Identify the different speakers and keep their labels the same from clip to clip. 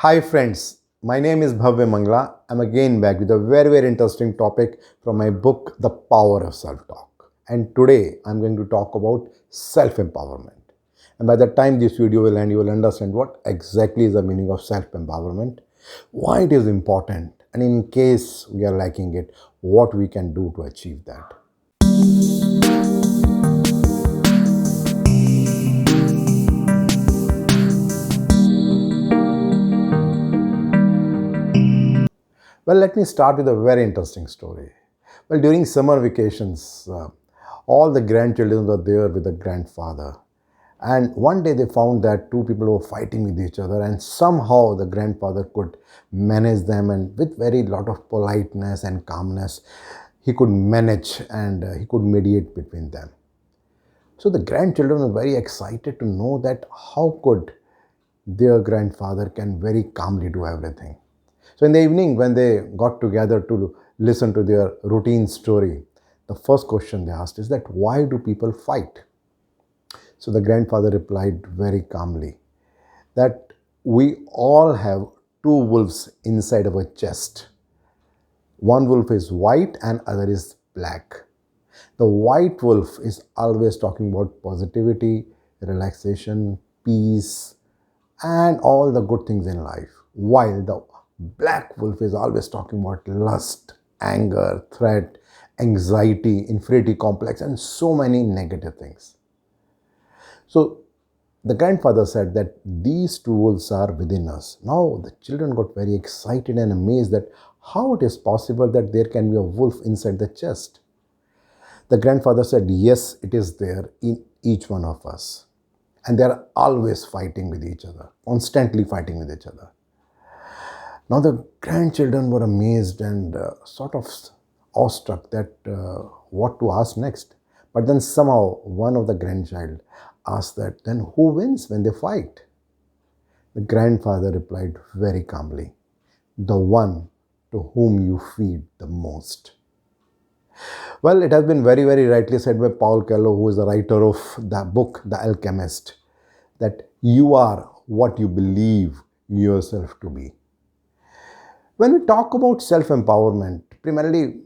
Speaker 1: Hi friends, my name is Bhavya Mangla. I'm again back with a very interesting topic from my book The Power of Self-Talk. And today I'm going to talk about self-empowerment. And by the time this video will end, you will understand what exactly is the meaning of self-empowerment, why it is important, and in case we are lacking it, what we can do to achieve that. Well, let me start with a very interesting story. Well, during summer vacations, all the grandchildren were there with the grandfather. And one day they found that two people were fighting with each other, and somehow the grandfather could manage them, and with very lot of politeness and calmness, he could manage and he could mediate between them. So the grandchildren were very excited to know that how could their grandfather can very calmly do everything. So in the evening, when they got together to listen to their routine story, the first question they asked is that why do people fight? So the grandfather replied very calmly that we all have two wolves inside our chest. One wolf is white and other is black. The white wolf is always talking about positivity, relaxation, peace, and all the good things in life, while the black wolf is always talking about lust, anger, threat, anxiety, inferiority complex, and so many negative things. So the grandfather said that these two wolves are within us. Now the children got very excited and amazed that how it is possible that there can be a wolf inside the chest. The grandfather said, yes, it is there in each one of us. And they are always fighting with each other, constantly fighting with each other. Now the grandchildren were amazed and sort of awestruck that what to ask next. But then somehow one of the grandchild asked that, then who wins when they fight? The grandfather replied very calmly, the one to whom you feed the most. Well, it has been very rightly said by Paul Coelho, who is the writer of the book The Alchemist, that you are what you believe yourself to be. When we talk about self-empowerment, primarily,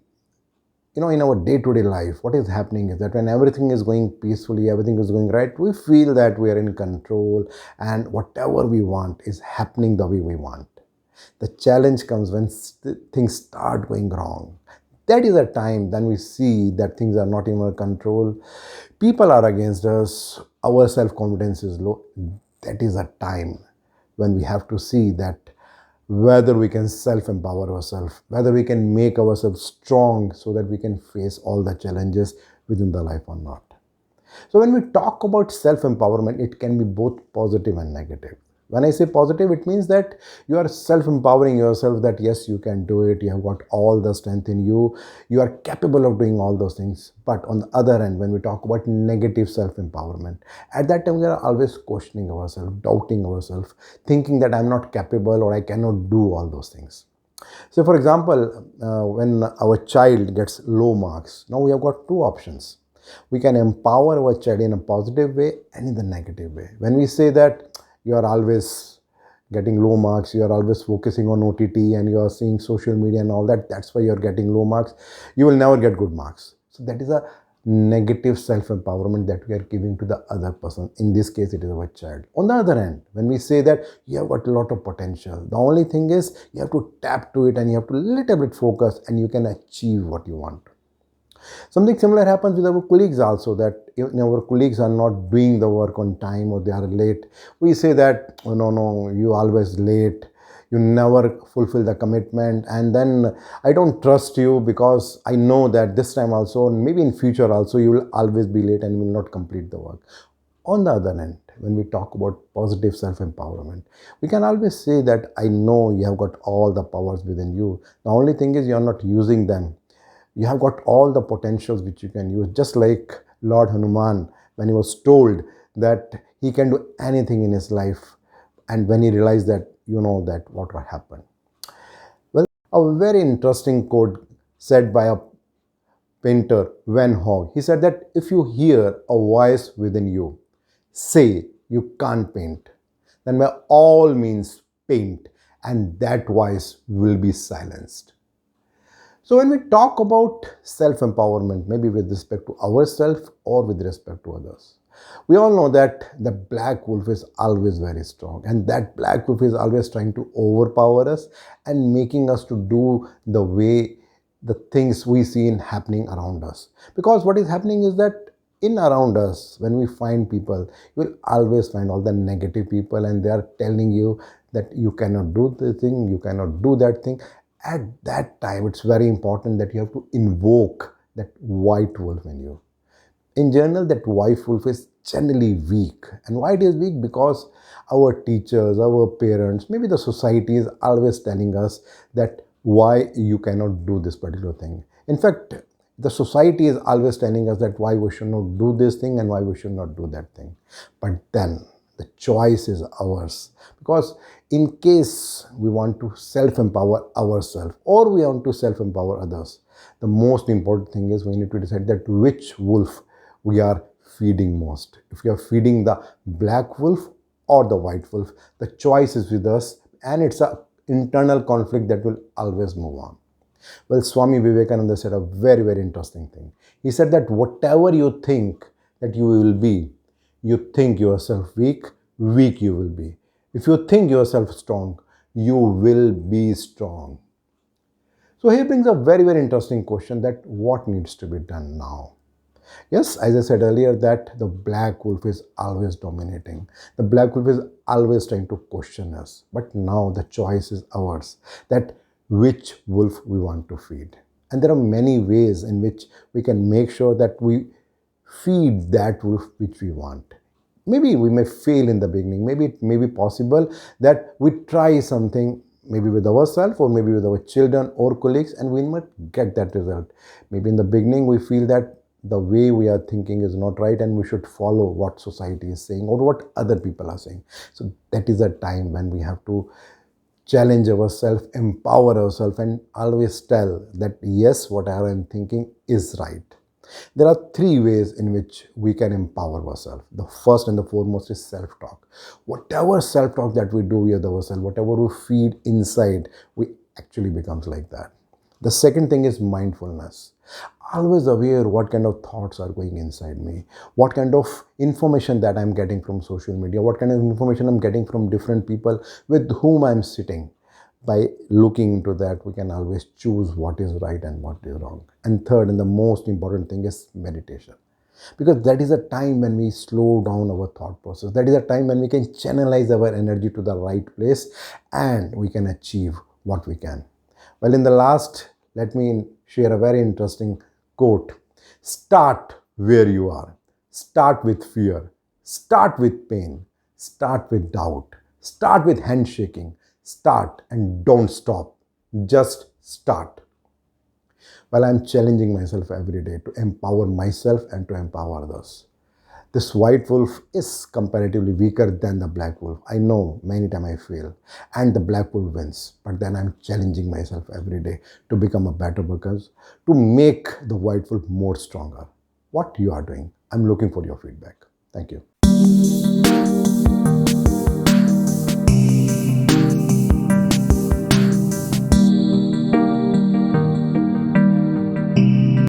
Speaker 1: in our day-to-day life, what is happening is that when everything is going peacefully, everything is going right, we feel that we are in control and whatever we want is happening the way we want. The challenge comes when things start going wrong. That is a time then we see that things are not in our control. People are against us. Our self-confidence is low. That is a time when we have to see that whether we can self-empower ourselves, whether we can make ourselves strong so that we can face all the challenges within the life or not. So when we talk about self-empowerment, it can be both positive and negative. When I say positive, it means that you are self-empowering yourself, that yes, you can do it, you have got all the strength in you, you are capable of doing all those things. But on the other end, when we talk about negative self-empowerment, at that time we are always questioning ourselves, doubting ourselves, thinking that I'm not capable or I cannot do all those things. So for example, when our child gets low marks, now we have got two options. We can empower our child in a positive way and in the negative way. When we say that you are always getting low marks, you are always focusing on OTT and you are seeing social media and all that, that's why you are getting low marks, you will never get good marks. So that is a negative self-empowerment that we are giving to the other person. In this case, it is our child. On the other hand, when we say that you have got a lot of potential, the only thing is you have to tap to it and you have to little bit focus and you can achieve what you want. Something similar happens with our colleagues also, that if our colleagues are not doing the work on time or they are late, we say that, oh, no, you always late, you never fulfill the commitment, and then I don't trust you because I know that this time also, and maybe in future also, you will always be late and will not complete the work. On the other hand, when we talk about positive self-empowerment, we can always say that I know you have got all the powers within you. The only thing is you are not using them. You have got all the potentials which you can use, just like Lord Hanuman, when he was told that he can do anything in his life, and when he realized that, that what will happen. Well, a very interesting quote said by a painter, Van Gogh. He said that if you hear a voice within you say you can't paint, then by all means paint, and that voice will be silenced. So, when we talk about self empowerment, maybe with respect to ourselves or with respect to others, we all know that the black wolf is always very strong, and that black wolf is always trying to overpower us and making us to do the way the things we see in happening around us. Because what is happening is that in around us, when we find people, you will always find all the negative people, and they are telling you that you cannot do this thing, you cannot do that thing. At that time, it's very important that you have to invoke that white wolf in you. In general, that white wolf is generally weak. And why it is weak? Because our teachers, our parents, maybe the society is always telling us that why you cannot do this particular thing. In fact, the society is always telling us that why we should not do this thing and why we should not do that thing. But then the choice is ours. Because in case we want to self-empower ourselves or we want to self-empower others, the most important thing is we need to decide that which wolf we are feeding most. If we are feeding the black wolf or the white wolf, the choice is with us, and it's an internal conflict that will always move on. Well, Swami Vivekananda said a very, very interesting thing. He said that whatever you think that you will be, you think yourself weak, weak you will be. If you think yourself strong, you will be strong. So here brings a very, very interesting question, that what needs to be done now? Yes, as I said earlier, that the black wolf is always dominating. The black wolf is always trying to question us. But now the choice is ours, that which wolf we want to feed. And there are many ways in which we can make sure that we feed that wolf which we want. Maybe we may fail in the beginning. Maybe it may be possible that we try something, maybe with ourselves or maybe with our children or colleagues, and we might get that result. Maybe in the beginning we feel that the way we are thinking is not right and we should follow what society is saying or what other people are saying. So that is a time when we have to challenge ourselves, empower ourselves, and always tell that yes, what I am thinking is right. There are three ways in which we can empower ourselves. The first and the foremost is self-talk. Whatever self-talk that we do with ourselves, whatever we feed inside, we actually becomes like that. The second thing is mindfulness. Always aware what kind of thoughts are going inside me, what kind of information that I'm getting from social media, what kind of information I'm getting from different people with whom I'm sitting. By looking into that, we can always choose what is right and what is wrong. And third, and the most important thing is meditation. Because that is a time when we slow down our thought process. That is a time when we can channelize our energy to the right place and we can achieve what we can. Well, in the last, let me share a very interesting quote. Start where you are. Start with fear. Start with pain. Start with doubt. Start with handshaking. Start and don't stop. Just start. Well, I'm challenging myself every day to empower myself and to empower others. This white wolf is comparatively weaker than the black wolf. I know many times I fail and the black wolf wins. But then I'm challenging myself every day to become a better because to make the white wolf more stronger. What you are doing? I'm looking for your feedback. Thank you.